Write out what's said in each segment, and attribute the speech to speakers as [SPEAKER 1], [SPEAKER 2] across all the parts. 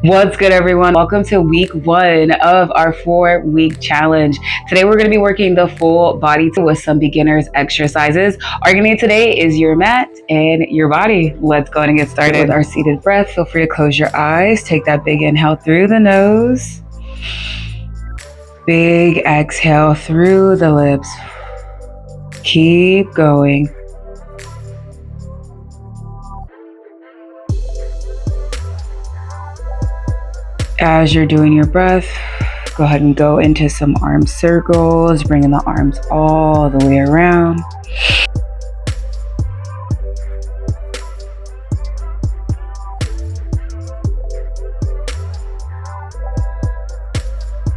[SPEAKER 1] What's good, everyone? Welcome to week 1 of our 4-week challenge. Today we're going to be working the full body with some beginners exercises. Our game today is your mat and your body. Let's go ahead and get started with our seated breath. Feel free to close your eyes. Take that big inhale through the nose. Big exhale through the lips. Keep going. As you're doing your breath, go ahead and go into some arm circles, bringing the arms all the way around.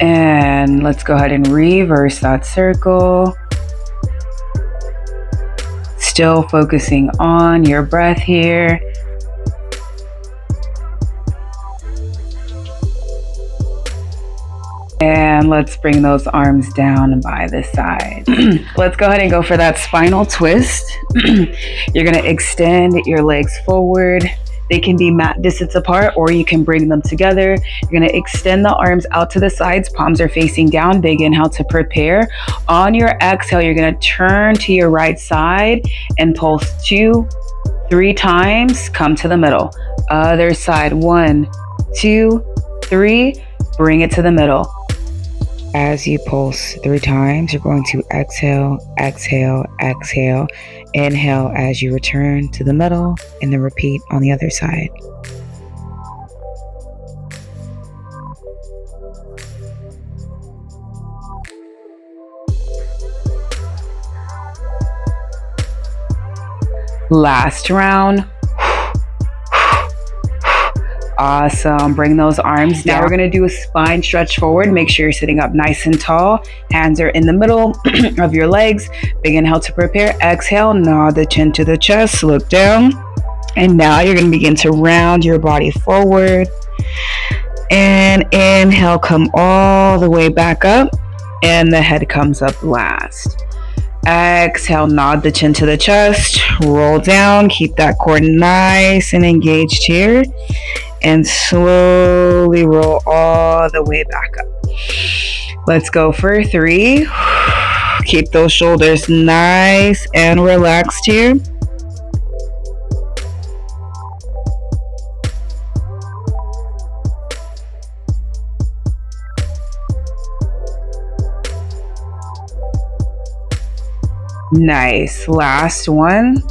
[SPEAKER 1] And let's go ahead and reverse that circle. Still focusing on your breath here. And let's bring those arms down by the side. Let's go ahead and go for that spinal twist. You're going to extend your legs forward. They can be mat distance apart, or you can bring them together. You're going to extend the arms out to the sides. Palms are facing down. Big inhale to prepare. On your exhale, you're going to turn to your right side and pulse 2-3 times. Come to the middle. Other side. 1, 2, 3. Bring it to the middle. As you pulse 3 times, you're going to exhale, exhale, exhale. Inhale as you return to the middle, and then repeat on the other side. Last round. Awesome. Bring those arms down. Now we're going to do a spine stretch forward. Make sure you're sitting up nice and tall. Hands are in the middle of your legs. Big inhale to prepare. Exhale, nod the chin to the chest. Look down. And now you're going to begin to round your body forward. And inhale, come all the way back up. And the head comes up last. Exhale, nod the chin to the chest. Roll down. Keep that core nice and engaged here. And slowly roll all the way back up. Let's go for 3. Keep those shoulders nice and relaxed here. Nice. Last one.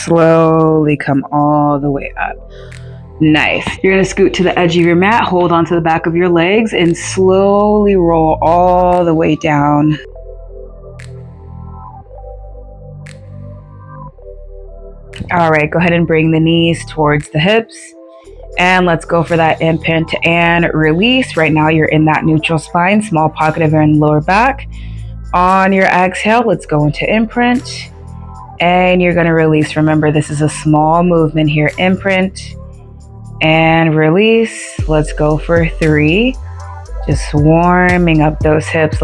[SPEAKER 1] Slowly come all the way up. Nice. You're going to scoot to the edge of your mat, hold onto the back of your legs, and slowly roll all the way down. All right, go ahead and bring the knees towards the hips. And let's go for that imprint and release. Right now you're in that neutral spine, small pocket of your lower back. On your exhale, let's go into imprint. And you're going to release. Remember, this is a small movement here. Imprint and release. Let's go for 3. Just warming up those hips.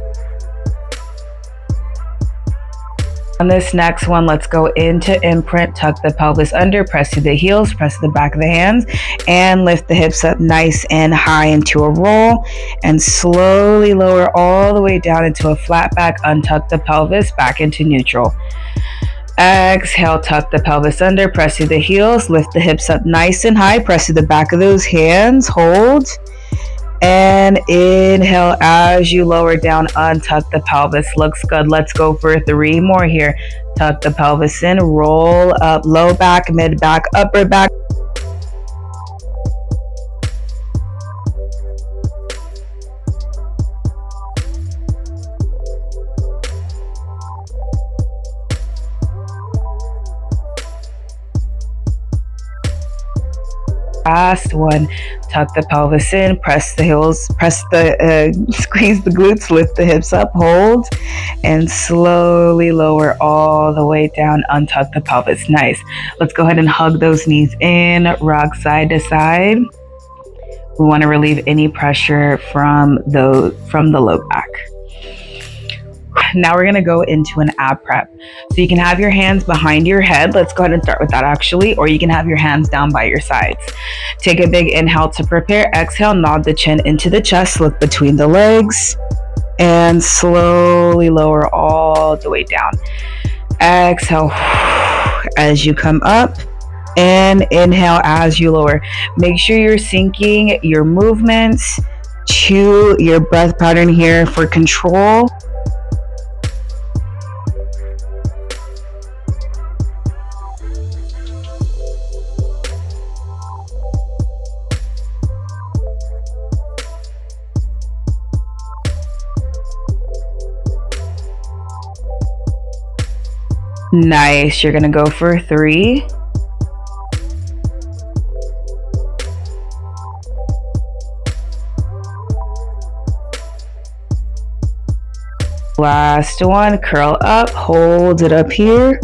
[SPEAKER 1] On this next one, let's go into imprint. Tuck the pelvis under, press to the heels, press to the back of the hands, and lift the hips up nice and high into a roll. And slowly lower all the way down into a flat back. Untuck the pelvis back into neutral. Exhale, tuck the pelvis under, press to the heels, lift the hips up nice and high, press to the back of those hands, hold, and inhale as you lower down, untuck the pelvis. Looks good. Let's go for 3 more here. Tuck the pelvis in, roll up, low back, mid back, upper back. Last one. Tuck the pelvis in, press the heels, squeeze the glutes, lift the hips up, hold, and slowly lower all the way down, untuck the pelvis. Nice. Let's go ahead and hug those knees in, rock side to side. We want to relieve any pressure from the low back. Now we're gonna go into an ab prep. So you can have your hands behind your head. Let's go ahead and start with that actually, or you can have your hands down by your sides. Take a big inhale to prepare. Exhale, nod the chin into the chest, look between the legs, and slowly lower all the way down. Exhale as you come up, and inhale as you lower. Make sure you're syncing your movements to your breath pattern here for control. Nice. You're gonna go for 3. Last one. Curl up, hold it up here,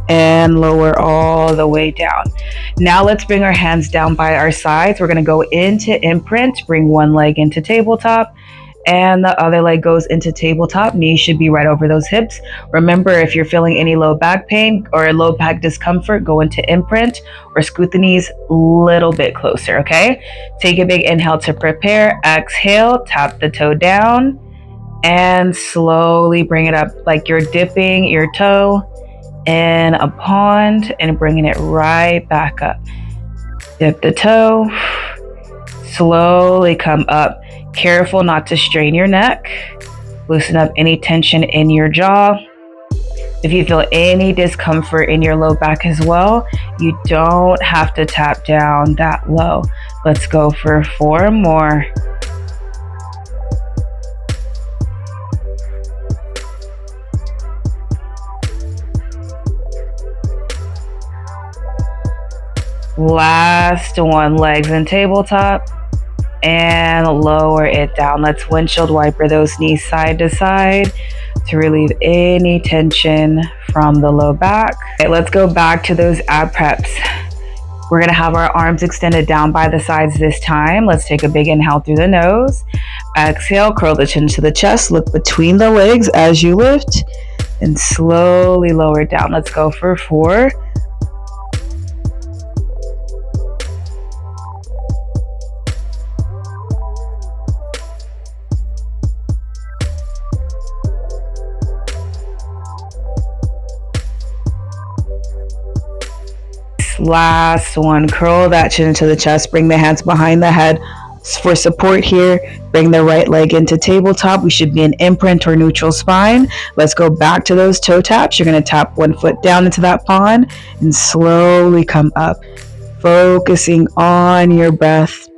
[SPEAKER 1] and lower all the way down. Now let's bring our hands down by our sides. We're gonna go into imprint, bring one leg into tabletop, and the other leg goes into tabletop. Knees should be right over those hips. Remember, if you're feeling any low back pain or low back discomfort, go into imprint or scoot the knees a little bit closer, okay? Take a big inhale to prepare. Exhale, tap the toe down, and slowly bring it up like you're dipping your toe in a pond and bringing it right back up. Dip the toe, slowly come up. Careful not to strain your neck. Loosen up any tension in your jaw. If you feel any discomfort in your low back as well, you don't have to tap down that low. Let's go for 4 more. Last one, legs in tabletop, and lower it down. Let's windshield wiper those knees side to side to relieve any tension from the low back. Okay, let's go back to those ab preps. We're gonna have our arms extended down by the sides this time. Let's take a big inhale through the nose. Exhale, curl the chin to the chest, look between the legs as you lift, and slowly lower it down. Let's go for 4. Last one, curl that chin into the chest, bring the hands behind the head for support here. Bring the right leg into tabletop. We should be in imprint or neutral spine. Let's go back to those toe taps. You're going to tap one foot down into that pond and slowly come up, focusing on your breath.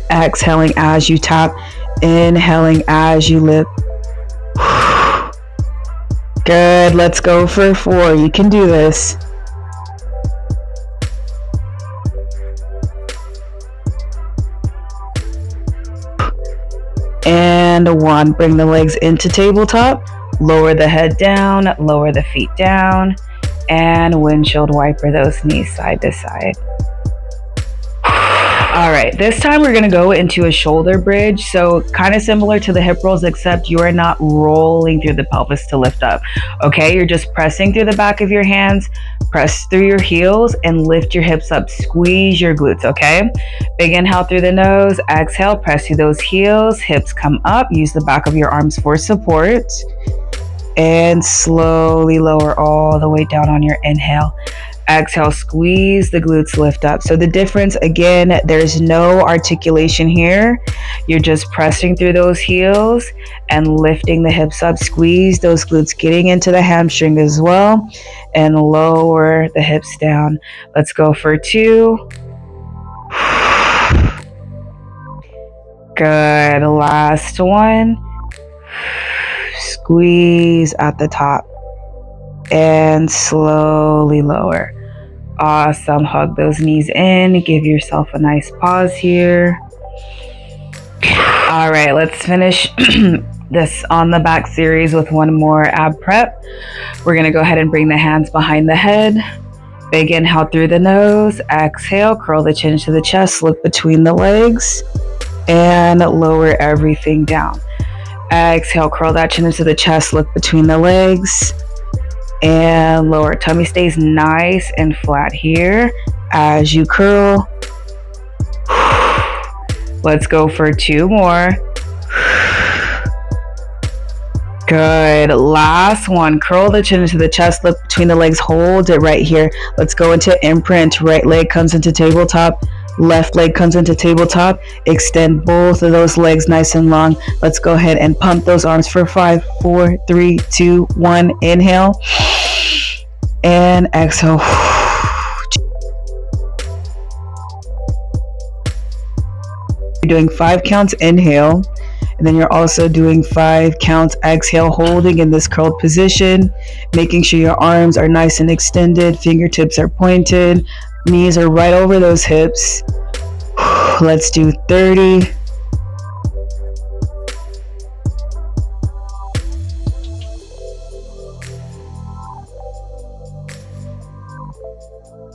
[SPEAKER 1] Exhaling as you tap, inhaling as you lift. Good. Let's go for 4. You can do this. And 1, bring the legs into tabletop, lower the head down, lower the feet down, and windshield wiper those knees side to side. All right, this time we're gonna go into a shoulder bridge. So kind of similar to the hip rolls, except you are not rolling through the pelvis to lift up, okay? You're just pressing through the back of your hands, press through your heels, and lift your hips up, squeeze your glutes, okay? Big inhale through the nose, exhale, press through those heels, hips come up, use the back of your arms for support, and slowly lower all the way down on your inhale. Exhale, squeeze the glutes, lift up. So the difference, again, there's no articulation here. You're just pressing through those heels and lifting the hips up. Squeeze those glutes, getting into the hamstring as well, and lower the hips down. Let's go for 2. Good. Last one. Squeeze at the top and slowly lower. Awesome. Hug those knees in. Give yourself a nice pause here. All right, let's finish this on the back series with one more ab prep. We're going to go ahead and bring the hands behind the head. Big inhale through the nose. Exhale, curl the chin to the chest, look between the legs, and lower everything down. Exhale, curl that chin into the chest, look between the legs, and lower. Tummy stays nice and flat here as you curl. Let's go for 2 more. Good. Last one. Curl the chin into the chest, look between the legs, hold it right here. Let's go into imprint. Right leg comes into tabletop, left leg comes into tabletop. Extend both of those legs nice and long. Let's go ahead and pump those arms for 5, 4, 3, 2, 1. Inhale and exhale. You're doing 5 counts inhale, and then you're also doing 5 counts exhale, holding in this curled position, making sure your arms are nice and extended, fingertips are pointed, knees are right over those hips. Let's do 30.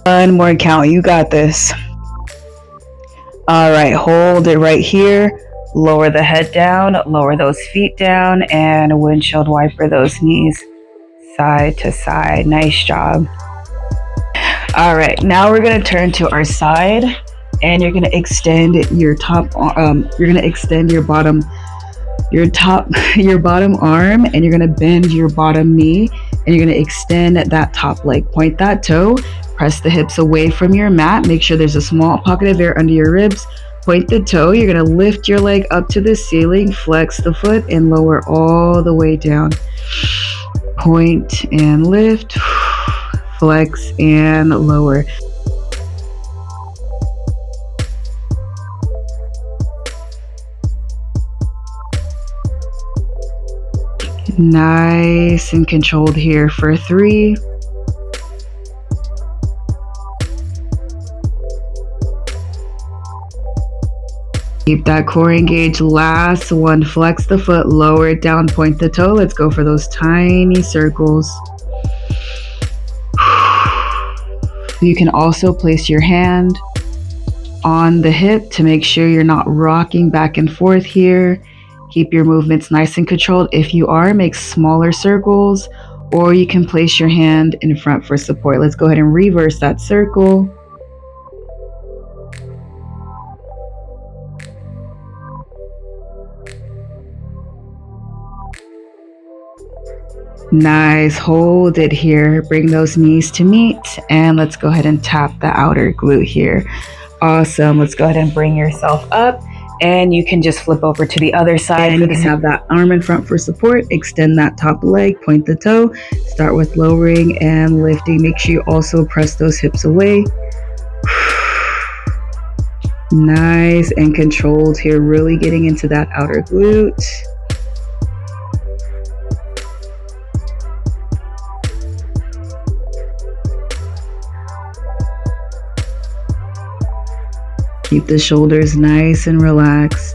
[SPEAKER 1] One more count, you got this. All right, hold it right here. Lower the head down, lower those feet down, and windshield wiper those knees side to side. Nice job. All right, now we're gonna turn to our side, and you're gonna extend your top. You're gonna extend your bottom arm, and you're gonna bend your bottom knee, and you're gonna extend that top leg. Point that toe. Press the hips away from your mat. Make sure there's a small pocket of air under your ribs. Point the toe. You're going to lift your leg up to the ceiling, flex the foot, and lower all the way down. Point and lift, flex and lower. Nice and controlled here for 3. Keep that core engaged. Last one. Flex the foot, lower it down, point the toe. Let's go for those tiny circles. You can also place your hand on the hip to make sure you're not rocking back and forth here. Keep your movements nice and controlled. If you are, make smaller circles, or you can place your hand in front for support. Let's go ahead and reverse that circle. Nice, hold it here. Bring those knees to meet, and let's go ahead and tap the outer glute here. Awesome. Let's go ahead and bring yourself up, and you can just flip over to the other side. And you can have that arm in front for support. Extend that top leg, point the toe. Start with lowering and lifting. Make sure you also press those hips away. Nice and controlled here, really getting into that outer glute. Keep the shoulders nice and relaxed.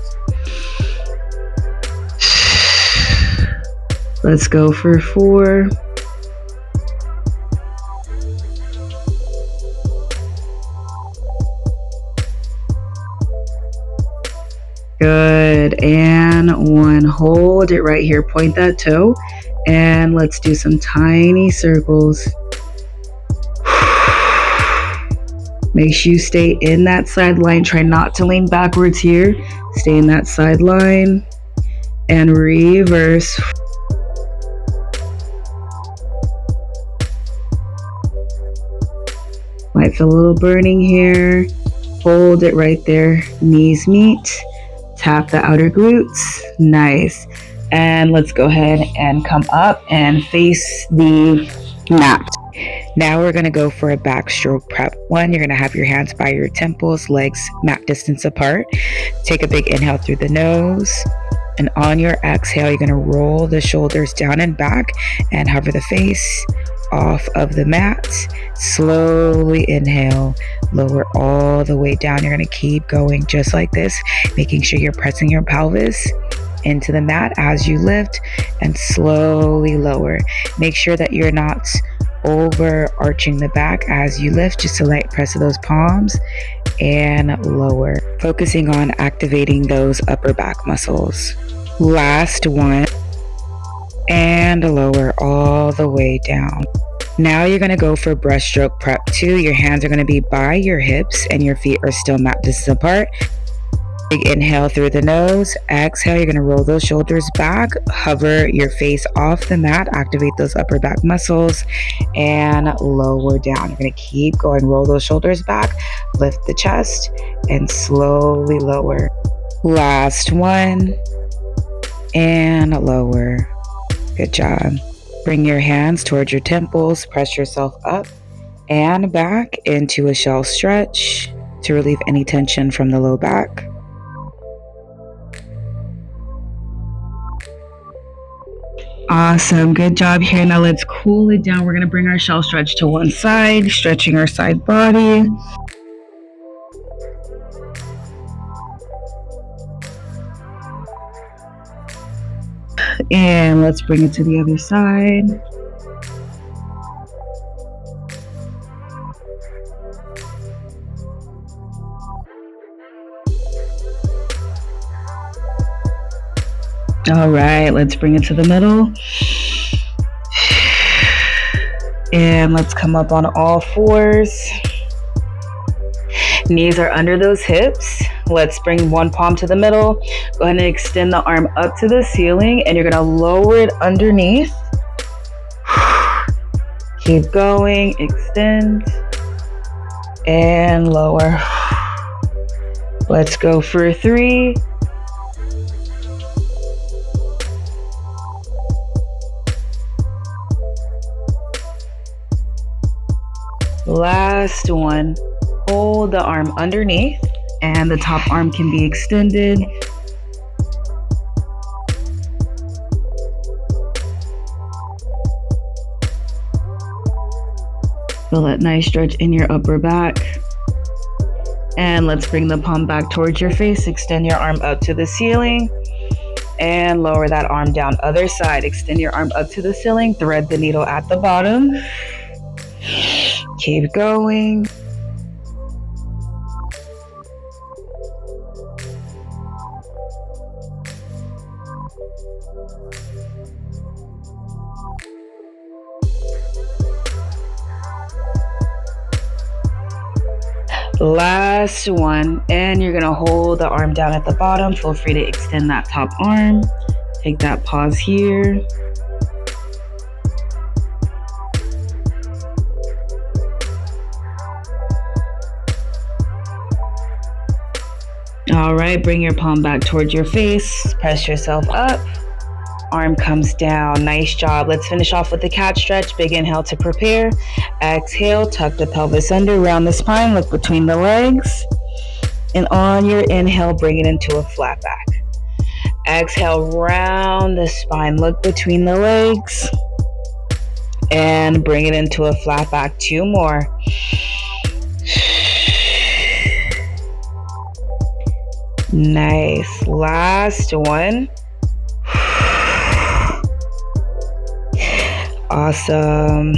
[SPEAKER 1] Let's go for 4. Good, and 1. Hold it right here. Point that toe, and let's do some tiny circles. Make sure you stay in that side line. Try not to lean backwards here. Stay in that side line and reverse. Might feel a little burning here. Hold it right there. Knees meet. Tap the outer glutes. Nice. And let's go ahead and come up and face the mat. Now we're going to go for a backstroke prep. 1, you're going to have your hands by your temples, legs mat distance apart. Take a big inhale through the nose. And on your exhale, you're going to roll the shoulders down and back and hover the face off of the mat. Slowly inhale, lower all the way down. You're going to keep going just like this, making sure you're pressing your pelvis into the mat as you lift, and slowly lower. Make sure that you're not overarching the back as you lift, just a light press of those palms, and lower, focusing on activating those upper back muscles. Last one. And lower all the way down. Now you're going to go for breaststroke prep 2. Your hands are going to be by your hips and your feet are still mat distance apart. Big inhale through the nose. Exhale, you're going to roll those shoulders back. Hover your face off the mat. Activate those upper back muscles and lower down. You're going to keep going. Roll those shoulders back. Lift the chest and slowly lower. Last one. And lower. Good job. Bring your hands towards your temples. Press yourself up and back into a shell stretch to relieve any tension from the low back. Awesome. Good job here. Now let's cool it down. We're going to bring our shell stretch to one side, stretching our side body. And let's bring it to the other side. All right, let's bring it to the middle. And let's come up on all fours. Knees are under those hips. Let's bring one palm to the middle. Go ahead and extend the arm up to the ceiling and you're gonna lower it underneath. Keep going, extend and lower. Let's go for 3. Last one. Hold the arm underneath and the top arm can be extended. Feel that nice stretch in your upper back. And let's bring the palm back towards your face. Extend your arm up to the ceiling and lower that arm down. Other side, extend your arm up to the ceiling. Thread the needle at the bottom. Keep going. Last one, and you're gonna hold the arm down at the bottom. Feel free to extend that top arm. Take that pause here. All right, bring your palm back towards your face. Press yourself up. Arm comes down. Nice job. Let's finish off with the cat stretch. Big inhale to prepare. Exhale, tuck the pelvis under, round the spine, look between the legs. And on your inhale, bring it into a flat back. Exhale, round the spine, look between the legs. And bring it into a flat back. 2 more. Nice. Last one. Awesome.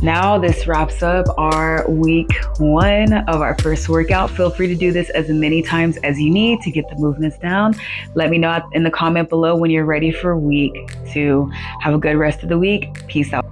[SPEAKER 1] Now this wraps up our week 1 of our first workout. Feel free to do this as many times as you need to get the movements down. Let me know in the comment below when you're ready for week 2. Have a good rest of the week. Peace out.